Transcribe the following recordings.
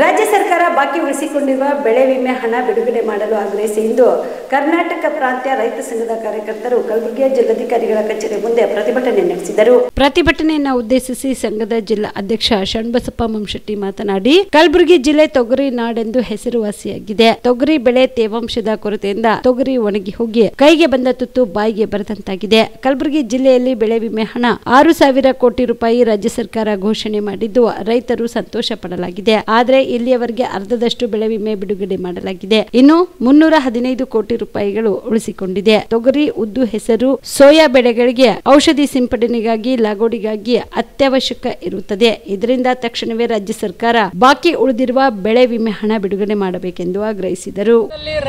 ರಾಜ್ಯ ಸರ್ಕಾರ ಬಾಕಿ ಉಳಿಸಿಕೊಂಡಿರುವ ಬೆಳೆ ವಿಮೆ ಹಣ ಬಿಡುಗಡೆ ಮಾಡಲು ಆಗ್ರಹಿಸಿ ಇಂದು ಕರ್ನಾಟಕ ಪ್ರಾಂತ್ಯ ರೈತ ಸಂಘದ ಕಾರ್ಯಕರ್ತರು ಕಲಬುರಗಿಯ ಜಿಲ್ಲಾಧಿಕಾರಿಗಳ ಕಚೇರಿ ಮುಂದೆ ಪ್ರತಿಭಟನೆ ನಡೆಸಿದರು. ಪ್ರತಿಭಟನೆಯನ್ನು ಉದ್ದೇಶಿಸಿ ಸಂಘದ ಜಿಲ್ಲಾ ಅಧ್ಯಕ್ಷ ಶರಣಬಸಪ್ಪ ಮಮಶೆಟ್ಟಿ ಮಾತನಾಡಿ, ಕಲಬುರಗಿ ಜಿಲ್ಲೆ ತೊಗರಿ ನಾಡೆಂದು ಹೆಸರುವಾಸಿಯಾಗಿದೆ. ತೊಗರಿ ಬೆಳೆ ತೇವಾಂಶದ ಕೊರತೆಯಿಂದ ತೊಗರಿ ಒಣಗಿ ಹೋಗಿ ಕೈಗೆ ಬಂದ ತುತ್ತು ಬಾಯಿಗೆ ಬರದಂತಾಗಿದೆ. ಕಲಬುರಗಿ ಜಿಲ್ಲೆಯಲ್ಲಿ ಬೆಳೆ ವಿಮೆ ಹಣ 6,000 ಕೋಟಿ ರೂಪಾಯಿ ರಾಜ್ಯ ಸರ್ಕಾರ ಘೋಷಣೆ ಮಾಡಿದ್ದು ರೈತರು ಸಂತೋಷ ಪಡಲಾಗಿದೆ. ಆದರೆ ಇಲ್ಲಿಯವರೆಗೆ ಅರ್ಧದಷ್ಟು ಬೆಳೆ ವಿಮೆ ಬಿಡುಗಡೆ ಮಾಡಲಾಗಿದೆ. ಇನ್ನು 315 ಕೋಟಿ ರೂಪಾಯಿಗಳು ಉಳಿಸಿಕೊಂಡಿದೆ. ತೊಗರಿ, ಉದ್ದು, ಹೆಸರು, ಸೋಯಾ ಬೆಳೆಗಳಿಗೆ ಔಷಧಿ ಸಿಂಪಡಣೆಗಾಗಿ ಲಾಗೋಡಿಗಾಗಿ ಅತ್ಯವಶ್ಯಕ ಇರುತ್ತದೆ. ಇದರಿಂದ ತಕ್ಷಣವೇ ರಾಜ್ಯ ಸರ್ಕಾರ ಬಾಕಿ ಉಳಿದಿರುವ ಬೆಳೆ ವಿಮೆ ಹಣ ಬಿಡುಗಡೆ ಮಾಡಬೇಕೆಂದು ಆಗ್ರಹಿಸಿದರು.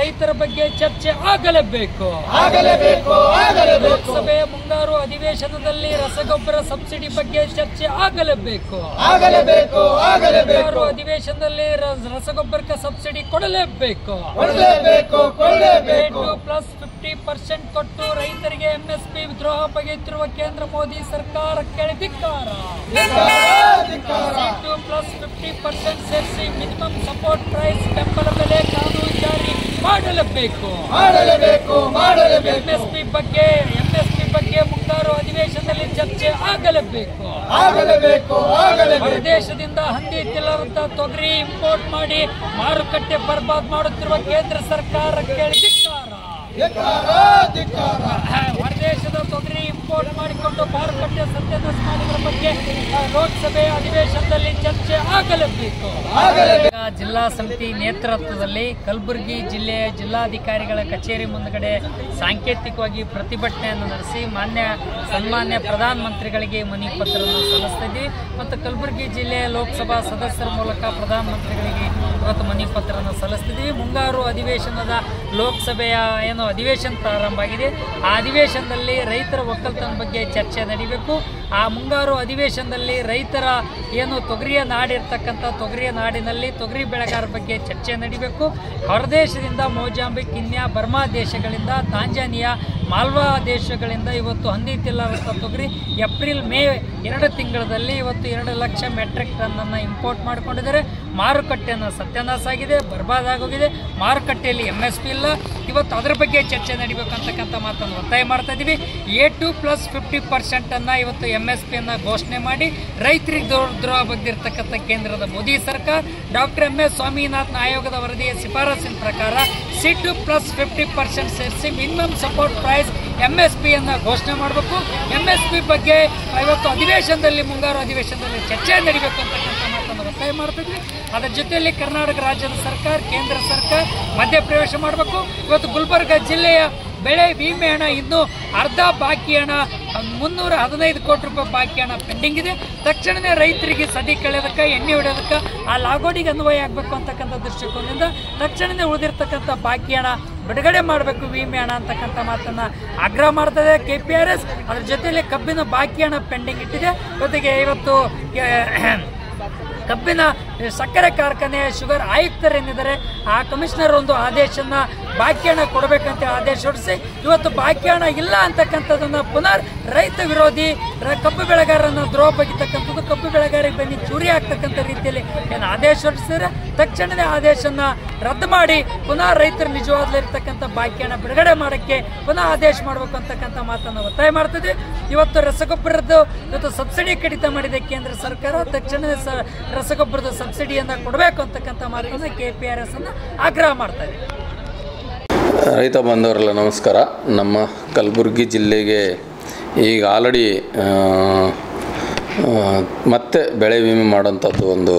ರೈತರ ಬಗ್ಗೆ ಚರ್ಚೆ ಆಗಲೇಬೇಕು. ಲೋಕಸಭೆಯ ಮುಂಗಾರು ಅಧಿವೇಶನದಲ್ಲಿ ರಸಗೊಬ್ಬರ ಸಬ್ಸಿಡಿ ಬಗ್ಗೆ ಚರ್ಚೆ ಆಗಲೇಬೇಕು. ಅಧಿವೇಶನದಲ್ಲಿ ರಸಗೊಬ್ಬರಕ್ಕೆ ಸಬ್ಸಿಡಿ ಕೊಡಲೇಬೇಕು. ಪ್ಲಸ್ 50% ಕೊಟ್ಟು ರೈತರಿಗೆ MSP ದ್ರೋಹ ಬಗೆಯುತ್ತಿರುವ ಕೇಂದ್ರ ಮೋದಿ ಸರ್ಕಾರಕ್ಕೆ ಧಿಕ್ಕಾರ. ಪ್ಲಸ್ 50% ಸೇರಿಸಿ ಮಿನಿಮಮ್ ಸಪೋರ್ಟ್ ಪ್ರೈಸ್ ಬೆಂಬಲ ಬೆಲೆ ಕಾನೂನು ಜಾರಿ ಮಾಡಲೇಬೇಕು. MSP ಬಗ್ಗೆ ಮುಂಗಾರು ಅಧಿವೇಶನದಲ್ಲಿ ಚರ್ಚೆ ಆಗಲೇಬೇಕು. ದೇಶದಿಂದ ಹಂದಿ ತಿಲ್ಲರಂತ ತೊಗರಿ ಇಂಪೋರ್ಟ್ ಮಾಡಿ ಮಾರುಕಟ್ಟೆ ಬರ್ಬಾದ್ ಮಾಡುತ್ತಿರುವ ಕೇಂದ್ರ ಸರ್ಕಾರಕ್ಕೆ ಧಿಕ್ಕಾರ. ಹೊರದೇಶದ ತೊಗರಿ ಇಂಪೋರ್ಟ್ ಮಾಡಿಕೊಂಡು ಮಾರುಕಟ್ಟೆ ಸತ್ಯಾನಾಶ ಮಾಡಿದ್ರ ಬಗ್ಗೆ ಲೋಕಸಭೆ ಅಧಿವೇಶನದಲ್ಲಿ ಚರ್ಚೆ ಆಗಲೇಬೇಕು. ಜಿಲ್ಲಾ ಸಮಿತಿ ನೇತೃತ್ವದಲ್ಲಿ ಕಲಬುರಗಿ ಜಿಲ್ಲೆಯ ಜಿಲ್ಲಾಧಿಕಾರಿಗಳ ಕಚೇರಿ ಮುಂದುಗಡೆ ಸಾಂಕೇತಿಕವಾಗಿ ಪ್ರತಿಭಟನೆಯನ್ನು ನಡೆಸಿ ಸನ್ಮಾನ್ಯ ಪ್ರಧಾನಮಂತ್ರಿಗಳಿಗೆ ಮನವಿ ಪತ್ರವನ್ನು ಸಲ್ಲಿಸ್ತಿದ್ವಿ ಮತ್ತು ಕಲಬುರಗಿ ಜಿಲ್ಲೆಯ ಲೋಕಸಭಾ ಸದಸ್ಯರ ಮೂಲಕ ಪ್ರಧಾನಮಂತ್ರಿಗಳಿಗೆ ಇವತ್ತು ಮನವಿ ಪತ್ರವನ್ನು ಸಲ್ಲಿಸ್ತಿದ್ವಿ. ಮುಂಗಾರು ಅಧಿವೇಶನದ ಲೋಕಸಭೆಯ ಅಧಿವೇಶನ ಪ್ರಾರಂಭ ಆಗಿದೆ. ಆ ಅಧಿವೇಶನದಲ್ಲಿ ರೈತರ ಒಕ್ಕಲ್ತನ ಬಗ್ಗೆ ಚರ್ಚೆ ನಡೀಬೇಕು. ಆ ಮುಂಗಾರು ಅಧಿವೇಶನದಲ್ಲಿ ರೈತರ ತೊಗರಿಯ ನಾಡಿರ್ತಕ್ಕಂಥ ತೊಗರಿಯ ನಾಡಿನಲ್ಲಿ ತೊಗರಿ ಬೆಳೆಗಾರರ ಬಗ್ಗೆ ಚರ್ಚೆ ನಡೀಬೇಕು. ಹೊರದೇಶದಿಂದ ಮೊಜಾಂಬಿಕ್, ಕೀನ್ಯಾ, ಬರ್ಮಾ ದೇಶಗಳಿಂದ, ತಾಂಜಾನಿಯಾ, ಮಾಲ್ವಾ ದೇಶಗಳಿಂದ ಇವತ್ತು ಹಂದಿ ತಿಲ್ಲರಂತ ತೊಗರಿ ಏಪ್ರಿಲ್ ಮೇ 2 ತಿಂಗಳಲ್ಲಿ ಇವತ್ತು 2 ಲಕ್ಷ ಮೆಟ್ರಿಕ್ ಟನ್ ಅನ್ನು ಇಂಪೋರ್ಟ್ ಮಾಡಿಕೊಂಡಿದ್ದಾರೆ. ಮಾರುಕಟ್ಟೆಯನ್ನು ಸತ್ಯಾನಾಶ ಆಗಿದೆ, ಬರ್ಬಾದಾಗೋಗಿದೆ. ಮಾರುಕಟ್ಟೆಯಲ್ಲಿ MSP ಇಲ್ಲ. ಇವತ್ತು ಅದರ ಬಗ್ಗೆ ಚರ್ಚೆ ನಡೀಬೇಕಂತಕ್ಕಂಥ ಮಾತನ್ನು ಒತ್ತಾಯ ಮಾಡ್ತಾ ಇದ್ದೀವಿ. A2 ಪ್ಲಸ್ 50% ಅನ್ನು ಇವತ್ತು MSP ಅನ್ನು ಘೋಷಣೆ ಮಾಡಿ ರೈತರಿಗೆ ದ್ರೋಹ ಬಗೆದಿರ್ತಕ್ಕಂಥ ಕೇಂದ್ರದ ಮೋದಿ ಸರ್ಕಾರ ಡಾಕ್ಟರ್ MS ಸ್ವಾಮಿನಾಥನ್ ಆಯೋಗದ ವರದಿಯ ಶಿಫಾರಸಿನ ಪ್ರಕಾರ C2 ಪ್ಲಸ್ 50% ಸೇರಿಸಿ ಮಿನಿಮಮ್ ಸಪೋರ್ಟ್ ಪ್ರೈಸ್ MSP ಅನ್ನು ಘೋಷಣೆ ಮಾಡಬೇಕು. MSP ಬಗ್ಗೆ ಇವತ್ತು ಮುಂಗಾರು ಅಧಿವೇಶನದಲ್ಲಿ ಚರ್ಚೆ ನಡೀಬೇಕು ಅಂತಕ್ಕಂಥ ಮಾತನ್ನು ಒತ್ತಾಯ ಮಾಡ್ತಿದ್ವಿ. ಅದರ ಜೊತೆಯಲ್ಲಿ ಕರ್ನಾಟಕ ರಾಜ್ಯದ ಸರ್ಕಾರ, ಕೇಂದ್ರ ಸರ್ಕಾರ ಮಧ್ಯಪ್ರವೇಶ ಮಾಡಬೇಕು. ಇವತ್ತು ಗುಲ್ಬರ್ಗ ಜಿಲ್ಲೆಯ ಬೆಳೆ ವಿಮೆ ಹಣ ಇನ್ನೂ ಅರ್ಧ ಬಾಕಿ ಹಣ 315 ಕೋಟಿ ರೂಪಾಯಿ ಬಾಕಿ ಹಣ ಪೆಂಡಿಂಗ್ ಇದೆ. ತಕ್ಷಣವೇ ರೈತರಿಗೆ ಸದಿ ಕಳೆಯೋದಕ್ಕೆ, ಎಣ್ಣೆ ಹೊಡೆಯೋದಕ್ಕೆ ಆ ಲಾಗೋಡಿಗೆ ಅನ್ವಯ ಆಗಬೇಕು ಅಂತಕ್ಕಂಥ ದೃಷ್ಟಿಕೋನದಿಂದ ತಕ್ಷಣವೇ ಉಳಿದಿರ್ತಕ್ಕಂಥ ಬಾಕಿ ಹಣ ಬಿಡುಗಡೆ ಮಾಡಬೇಕು, ವಿಮೆ ಹಣ ಅಂತಕ್ಕಂಥ ಮಾತನ್ನು ಆಗ್ರಹ ಮಾಡ್ತದೆ KPRS. ಅದ್ರ ಜೊತೆಯಲ್ಲಿ ಕಬ್ಬಿನ ಬಾಕಿ ಹಣ ಪೆಂಡಿಂಗ್ ಇಟ್ಟಿದೆ. ಇವತ್ತು ಕಬ್ಬಿನ ಸಕ್ಕರೆ ಕಾರ್ಖಾನೆಯ ಶುಗರ್ ಆಯುಕ್ತರೇನಿದ್ದಾರೆ ಆ ಕಮಿಷನರ್ ಒಂದು ಆದೇಶನ ಬಾಕಿ ಹಣ ಕೊಡಬೇಕಂತ ಆದೇಶ ಹೊರಡಿಸಿ ಇವತ್ತು ಬಾಕಿ ಹಣ ಇಲ್ಲ ಅಂತಕ್ಕಂಥದ್ದನ್ನು ಪುನರ್ ರೈತ ವಿರೋಧಿ ಕಬ್ಬು ಬೆಳೆಗಾರರನ್ನು ದ್ರೋಹ ಬಗೆತಕ್ಕಂಥದ್ದು, ಕಬ್ಬು ಬೆಳೆಗಾರರಿಗೆ ಬನ್ನಿ ಚೂರಿ ಆಗ್ತಕ್ಕಂಥ ರೀತಿಯಲ್ಲಿ ಆದೇಶ ಹೊರಡಿಸಿದ್ರೆ ತಕ್ಷಣವೇ ಆದೇಶನ ರದ್ದು ಮಾಡಿ ಪುನಃ ರೈತರ ನಿಜವಾಗ್ಲಿರ್ತಕ್ಕಂಥ ಬಾಕಿ ಹಣ ಬಿಡುಗಡೆ ಮಾಡೋಕ್ಕೆ ಪುನಃ ಆದೇಶ ಮಾಡಬೇಕು ಅಂತಕ್ಕಂಥ ಮಾತನ್ನು ಒತ್ತಾಯ ಮಾಡ್ತಿದ್ವಿ. ಇವತ್ತು ರಸಗೊಬ್ಬರದ್ದು ಸಬ್ಸಿಡಿ ಕಡಿತ ಮಾಡಿದೆ ಕೇಂದ್ರ ಸರ್ಕಾರ. ತಕ್ಷಣವೇ ರಸಗೊಬ್ಬರದ ಸಬ್ಸಿಡಿಯನ್ನು ಕೊಡಬೇಕು ಅಂತಕ್ಕಂಥ ಮಾತನ್ನು KPRS ಅನ್ನು ಆಗ್ರಹ ಮಾಡ್ತಾ ಇದೆ. ರೈತ ಬಾಂಧವರೆಲ್ಲ ನಮಸ್ಕಾರ. ನಮ್ಮ ಕಲಬುರಗಿ ಜಿಲ್ಲೆಗೆ ಈಗ ಆಲ್ರೆಡಿ ಮತ್ತೆ ಬೆಳೆ ವಿಮೆ ಮಾಡೋಂಥದ್ದು ಒಂದು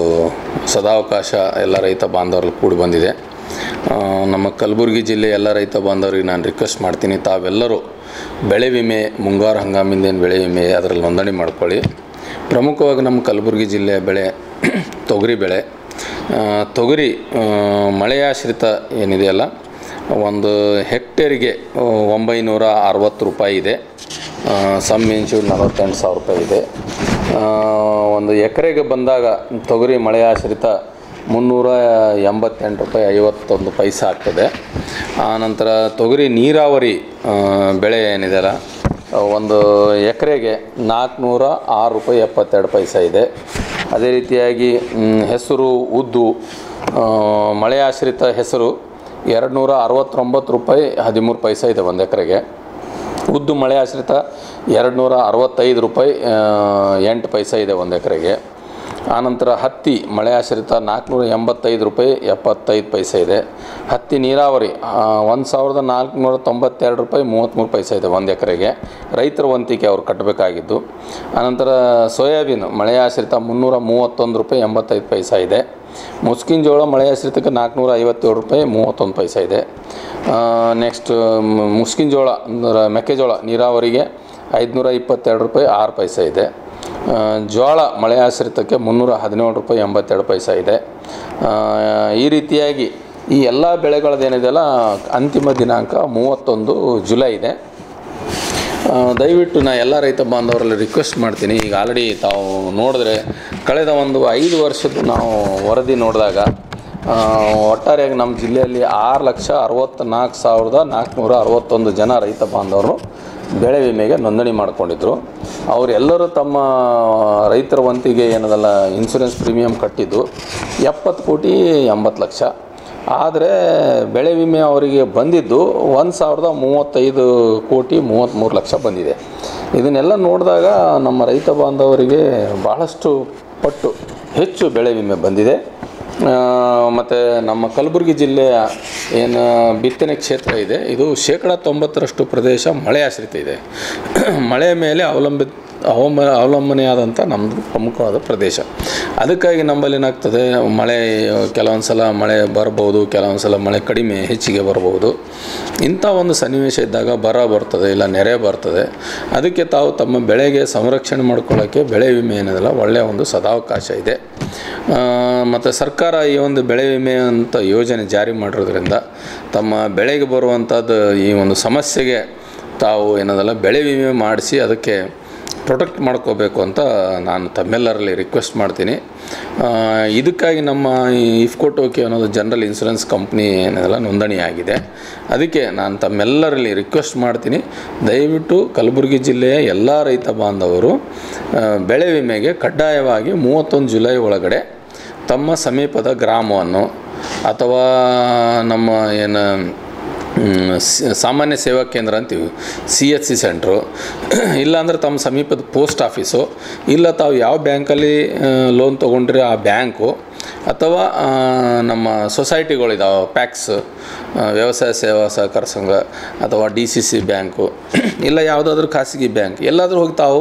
ಸದಾವಕಾಶ ಎಲ್ಲ ರೈತ ಬಾಂಧವರಲ್ಲಿ ಕೂಡಿ ಬಂದಿದೆ. ನಮ್ಮ ಕಲಬುರಗಿ ಜಿಲ್ಲೆ ಎಲ್ಲ ರೈತ ಬಾಂಧವರಿಗೆ ನಾನು ರಿಕ್ವೆಸ್ಟ್ ಮಾಡ್ತೀನಿ, ತಾವೆಲ್ಲರೂ ಬೆಳೆ ವಿಮೆ ಮುಂಗಾರು ಹಂಗಾಮಿಂದೇನು ಬೆಳೆ ವಿಮೆ ಅದರಲ್ಲಿ ನೋಂದಣಿ ಮಾಡ್ಕೊಳ್ಳಿ. ಪ್ರಮುಖವಾಗಿ ನಮ್ಮ ಕಲಬುರಗಿ ಜಿಲ್ಲೆಯ ಬೆಳೆ ತೊಗರಿ ಬೆಳೆ. ತೊಗರಿ ಮಳೆಯಾಶ್ರಿತ ಏನಿದೆಯಲ್ಲ, ಒಂದು ಹೆಕ್ಟೇರಿಗೆ 960 ರೂಪಾಯಿ ಇದೆ. ಸಮ್ ಇನ್ಶೂರ್ 48,000 ರೂಪಾಯಿ ಇದೆ. ಒಂದು ಎಕರೆಗೆ ಬಂದಾಗ ತೊಗರಿ ಮಳೆಯಾಶ್ರಿತ 388 ರೂಪಾಯಿ 51 ಪೈಸೆ ಆಗ್ತದೆ. ಆನಂತರ ತೊಗರಿ ನೀರಾವರಿ ಬೆಳೆ ಏನಿದೆಯಲ್ಲ, ಒಂದು ಎಕರೆಗೆ 406 ರೂಪಾಯಿ 72 ಪೈಸೆ ಇದೆ. ಅದೇ ರೀತಿಯಾಗಿ ಹೆಸರು ಉದ್ದು ಮಳೆ ಆಶ್ರಿತ ಹೆಸರು 269 ರೂಪಾಯಿ 13 ಪೈಸೆ ಇದೆ 1 ಎಕರೆಗೆ. ಉದ್ದು ಮಳೆ ಆಶ್ರಿತ 265 ರೂಪಾಯಿ 8 ಪೈಸೆ ಇದೆ 1 ಎಕರೆಗೆ. ಆನಂತರ ಹತ್ತಿ ಮಳೆ ಆಶ್ರಿತ 485 ರೂಪಾಯಿ 75 ಪೈಸೆ ಇದೆ. ಹತ್ತಿ ನೀರಾವರಿ 1492 ರೂಪಾಯಿ 33 ಪೈಸೆ ಇದೆ 1 ಎಕರೆಗೆ. ರೈತರ ವಂತಿಕೆ ಅವ್ರು ಕಟ್ಟಬೇಕಾಗಿದ್ದು. ಆನಂತರ ಸೋಯಾಬೀನ್ ಮಳೆ ಆಶ್ರಿತ 331 ರೂಪಾಯಿ 85 ಪೈಸೆ ಇದೆ. ಮುಸ್ಕಿನ ಜೋಳ ಮಳೆ ಆಶ್ರಿತಕ್ಕೆ 457 ರೂಪಾಯಿ 31 ಪೈಸೆ ಇದೆ. ನೆಕ್ಸ್ಟ್ ಮುಸ್ಕಿನ ಜೋಳ ಅಂದರೆ ಮೆಕ್ಕೆಜೋಳ ನೀರಾವರಿಗೆ 522 ರೂಪಾಯಿ 6 ಪೈಸೆ ಇದೆ. ಜೋಳ ಮಳೆ ಆಶ್ರಿತಕ್ಕೆ 317 ರೂಪಾಯಿ 82 ಪೈಸೆ ಇದೆ. ಈ ರೀತಿಯಾಗಿ ಈ ಎಲ್ಲ ಬೆಳೆಗಳದ್ದೇನಿದೆಯಲ್ಲ ಅಂತಿಮ ದಿನಾಂಕ 31 ಜುಲೈ ಇದೆ. ದಯವಿಟ್ಟು ನಾನು ಎಲ್ಲ ರೈತ ಬಾಂಧವರಲ್ಲಿ ರಿಕ್ವೆಸ್ಟ್ ಮಾಡ್ತೀನಿ. ಈಗ ಆಲ್ರೆಡಿ ತಾವು ನೋಡಿದ್ರೆ ಕಳೆದ ಒಂದು 5 ವರ್ಷದ್ದು ನಾವು ವರದಿ ನೋಡಿದಾಗ ಒಟ್ಟಾರೆಯಾಗಿ ನಮ್ಮ ಜಿಲ್ಲೆಯಲ್ಲಿ 6,64,461 ಜನ ರೈತ ಬಾಂಧವರು ಬೆಳೆ ವಿಮೆಗೆ ನೋಂದಣಿ ಮಾಡಿಕೊಂಡಿದ್ರು. ಅವರೆಲ್ಲರೂ ತಮ್ಮ ರೈತರ ವಂತಿಗೆ ಏನದಲ್ಲ ಇನ್ಶೂರೆನ್ಸ್ ಪ್ರೀಮಿಯಂ ಕಟ್ಟಿದ್ದು 70,80,00,000. ಆದರೆ ಬೆಳೆ ವಿಮೆ ಅವರಿಗೆ ಬಂದಿದ್ದು 1,035,33,00,000 ಬಂದಿದೆ. ಇದನ್ನೆಲ್ಲ ನೋಡಿದಾಗ ನಮ್ಮ ರೈತ ಬಾಂಧವರಿಗೆ ಭಾಳಷ್ಟು ಪಟ್ಟು ಹೆಚ್ಚು ಬೆಳೆ ವಿಮೆ ಬಂದಿದೆ. ಮತ್ತು ನಮ್ಮ ಕಲಬುರಗಿ ಜಿಲ್ಲೆಯ ಏನು ಬಿತ್ತನೆ ಕ್ಷೇತ್ರ ಇದೆ ಇದು 90% ಪ್ರದೇಶ ಮಳೆ ಆಶ್ರಿತ ಇದೆ. ಮಳೆ ಮೇಲೆ ಅವಲಂಬನೆಯಾದಂಥ ನಮ್ಮದು ಪ್ರಮುಖವಾದ ಪ್ರದೇಶ. ಅದಕ್ಕಾಗಿ ನಮ್ಮಲ್ಲಿ ಏನಾಗ್ತದೆ ಮಳೆ ಕೆಲವೊಂದು ಸಲ ಮಳೆ ಬರ್ಬೋದು, ಕೆಲವೊಂದು ಸಲ ಮಳೆ ಕಡಿಮೆ ಹೆಚ್ಚಿಗೆ ಬರ್ಬೋದು. ಇಂಥ ಒಂದು ಸನ್ನಿವೇಶ ಇದ್ದಾಗ ಬರ ಬರ್ತದೆ, ಇಲ್ಲ ನೆರೆ ಬರ್ತದೆ. ಅದಕ್ಕೆ ತಾವು ತಮ್ಮ ಬೆಳೆಗೆ ಸಂರಕ್ಷಣೆ ಮಾಡ್ಕೊಳ್ಳೋಕ್ಕೆ ಬೆಳೆ ವಿಮೆ ಏನಿದೆಲ್ಲ ಒಳ್ಳೆಯ ಒಂದು ಸದಾವಕಾಶ ಇದೆ. ಮತ್ತು ಸರ್ಕಾರ ಈ ಒಂದು ಬೆಳೆ ವಿಮೆ ಅಂತ ಯೋಜನೆ ಜಾರಿ ಮಾಡಿರೋದ್ರಿಂದ ತಮ್ಮ ಬೆಳೆಗೆ ಬರುವಂಥದ್ದು ಈ ಒಂದು ಸಮಸ್ಯೆಗೆ ತಾವು ಏನದಲ್ಲ ಬೆಳೆ ವಿಮೆ ಮಾಡಿಸಿ ಅದಕ್ಕೆ ಪ್ರೊಟೆಕ್ಟ್ ಮಾಡ್ಕೋಬೇಕು ಅಂತ ನಾನು ತಮ್ಮೆಲ್ಲರಲ್ಲಿ ರಿಕ್ವೆಸ್ಟ್ ಮಾಡ್ತೀನಿ. ಇದಕ್ಕಾಗಿ ನಮ್ಮ ಇಫ್ಕೋ ಟೋಕಿ ಅನ್ನೋದು ಜನರಲ್ ಇನ್ಶೂರೆನ್ಸ್ ಕಂಪ್ನಿ ಏನೆಲ್ಲ ನೋಂದಣಿ ಆಗಿದೆ. ಅದಕ್ಕೆ ನಾನು ತಮ್ಮೆಲ್ಲರಲ್ಲಿ ರಿಕ್ವೆಸ್ಟ್ ಮಾಡ್ತೀನಿ, ದಯವಿಟ್ಟು ಕಲಬುರಗಿ ಜಿಲ್ಲೆಯ ಎಲ್ಲ ರೈತ ಬಾಂಧವರು ಬೆಳೆ ವಿಮೆಗೆ ಕಡ್ಡಾಯವಾಗಿ 31 ಜುಲೈ ಒಳಗಡೆ ತಮ್ಮ ಸಮೀಪದ ಗ್ರಾಮವನ್ನು ಅಥವಾ ನಮ್ಮ ಏನು ಸಾಮಾನ್ಯ ಸೇವಾ ಕೇಂದ್ರ ಅಂತೀವಿ CHC ಸೆಂಟ್ರು, ಇಲ್ಲಾಂದರೆ ತಮ್ಮ ಸಮೀಪದ ಪೋಸ್ಟ್ ಆಫೀಸು, ಇಲ್ಲ ತಾವು ಯಾವ ಬ್ಯಾಂಕಲ್ಲಿ ಲೋನ್ ತೊಗೊಂಡ್ರೆ ಆ ಬ್ಯಾಂಕು, ಅಥವಾ ನಮ್ಮ ಸೊಸೈಟಿಗಳಿದಾವೆ ಪ್ಯಾಕ್ಸ್ ವ್ಯವಸಾಯ ಸೇವಾ ಸಹಕಾರ ಸಂಘ ಅಥವಾ DCC ಬ್ಯಾಂಕು, ಇಲ್ಲ ಯಾವುದಾದ್ರೂ ಖಾಸಗಿ ಬ್ಯಾಂಕ್ ಎಲ್ಲಾದರೂ ಹೋಗಿ ತಾವು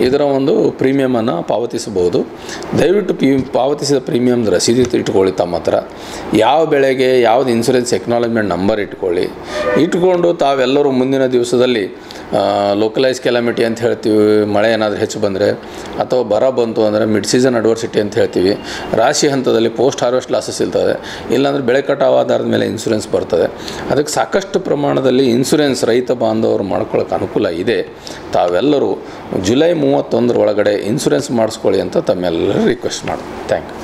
ಇದರ ಒಂದು ಪ್ರೀಮಿಯಮನ್ನು ಪಾವತಿಸಬಹುದು. ದಯವಿಟ್ಟು ಪಾವತಿಸಿದ ಪ್ರೀಮಿಯಮ್ದು ರಸೀದಿ ಇಟ್ಕೊಳ್ಳಿ ತಮ್ಮ ಹತ್ರ. ಯಾವ ಬೆಳೆಗೆ ಯಾವುದು ಇನ್ಶೂರೆನ್ಸ್ ಎಕ್ನಾಲಜ್ಮೆಂಟ್ ನಂಬರ್ ಇಟ್ಕೊಂಡು ತಾವೆಲ್ಲರೂ ಮುಂದಿನ ದಿವಸದಲ್ಲಿ ಲೋಕಲೈಸ್ ಕೆಲಾಮಿಟಿ ಅಂತ ಹೇಳ್ತೀವಿ, ಮಳೆ ಏನಾದರೂ ಹೆಚ್ಚು ಬಂದರೆ ಅಥವಾ ಬರ ಬಂತು ಅಂದರೆ ಮಿಡ್ ಸೀಸನ್ ಅಡ್ವರ್ಸಿಟಿ ಅಂತ ಹೇಳ್ತೀವಿ. ರಾಶಿ ಹಂತದಲ್ಲಿ ಪೋಸ್ಟ್ ಹಾರ್ವೆಸ್ಟ್ ಲಾಸಸ್ ಇರ್ತದೆ, ಇಲ್ಲಾಂದರೆ ಬೆಳೆ ಕಟಾವು ಆಧಾರದ ಮೇಲೆ ಇನ್ಶೂರೆನ್ಸ್ ಬರ್ತದೆ. ಅದಕ್ಕೆ ಸಾಕಷ್ಟು ಪ್ರಮಾಣದಲ್ಲಿ ಇನ್ಶೂರೆನ್ಸ್ ರೈತ ಬಾಂಧವರು ಮಾಡ್ಕೊಳ್ಳೋಕೆ ಅನುಕೂಲ ಇದೆ. ತಾವೆಲ್ಲರೂ ಜುಲೈ 31 ಒಳಗಡೆ ಇನ್ಶೂರೆನ್ಸ್ ಮಾಡಿಸ್ಕೊಳ್ಳಿ ಅಂತ ತಮ್ಮೆಲ್ಲರೂ ರಿಕ್ವೆಸ್ಟ್ ಮಾಡ್ತೀನಿ. Thank you.